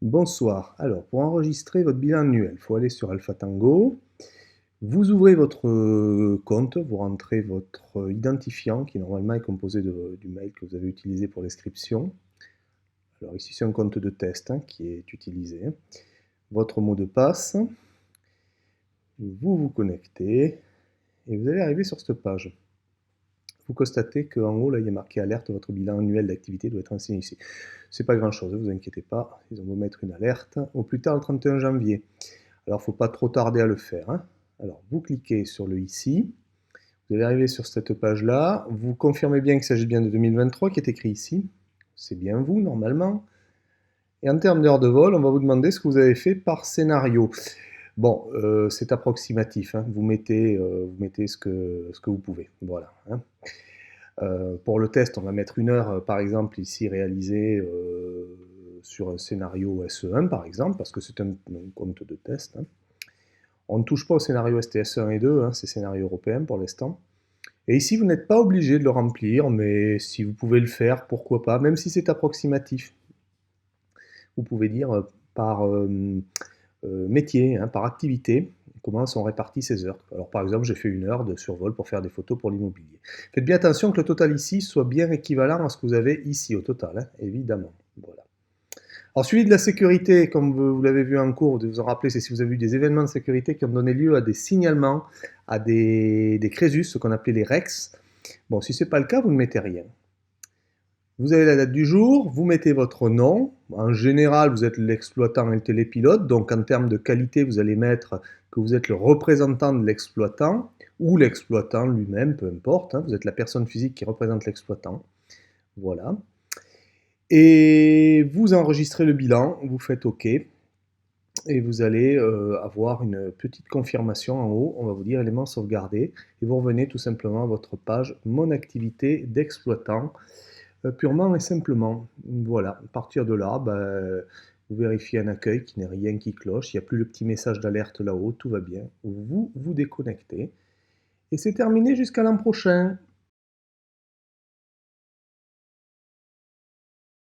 Bonsoir. Alors, pour enregistrer votre bilan annuel, il faut aller sur Alpha Tango. Vous ouvrez votre compte, vous rentrez votre identifiant qui normalement est composé du mail que vous avez utilisé pour l'inscription. Alors ici c'est un compte de test qui est utilisé. Votre mot de passe. Vous vous connectez et vous allez arriver sur cette page. Vous constatez qu'en haut, là, il y a marqué alerte, votre bilan annuel d'activité doit être renseigné ici. C'est pas grand chose, ne vous inquiétez pas, ils vont vous mettre une alerte au plus tard le 31 janvier. Alors, il ne faut pas trop tarder à le faire. Alors, vous cliquez sur le ici, vous allez arriver sur cette page-là, vous confirmez bien qu'il s'agit bien de 2023 qui est écrit ici, c'est bien vous normalement. Et en termes d'heures de vol, on va vous demander ce que vous avez fait par scénario. Bon, c'est approximatif, vous mettez ce que vous pouvez, voilà. Pour le test, on va mettre 1 heure, par exemple, ici réalisée sur un scénario SE1, par exemple, parce que c'est un compte de test. On ne touche pas au scénario STS1 et 2, c'est scénario européen pour l'instant. Et ici, vous n'êtes pas obligé de le remplir, mais si vous pouvez le faire, pourquoi pas, même si c'est approximatif. Vous pouvez dire par métier, par activité, comment sont réparties ces heures. Alors par exemple, j'ai fait 1 heure de survol pour faire des photos pour l'immobilier. Faites bien attention que le total ici soit bien équivalent à ce que vous avez ici au total, évidemment. Voilà. Alors suivi de la sécurité, comme vous l'avez vu en cours, de vous en rappeler, c'est si vous avez eu des événements de sécurité qui ont donné lieu à des signalements, à des crésus, ce qu'on appelait les REX. Bon, si ce n'est pas le cas, vous ne mettez rien. Vous avez la date du jour, vous mettez votre nom. En général, vous êtes l'exploitant et le télépilote, donc en termes de qualité, vous allez mettre que vous êtes le représentant de l'exploitant, ou l'exploitant lui-même, peu importe, vous êtes la personne physique qui représente l'exploitant. Voilà. Et vous enregistrez le bilan, vous faites OK, et vous allez avoir une petite confirmation en haut, on va vous dire éléments sauvegardés, et vous revenez tout simplement à votre page Mon activité d'exploitant, purement et simplement. Voilà, à partir de là, vous vérifiez un accueil qui n'est rien qui cloche, il n'y a plus le petit message d'alerte là-haut, tout va bien. Vous vous déconnectez. Et c'est terminé jusqu'à l'an prochain.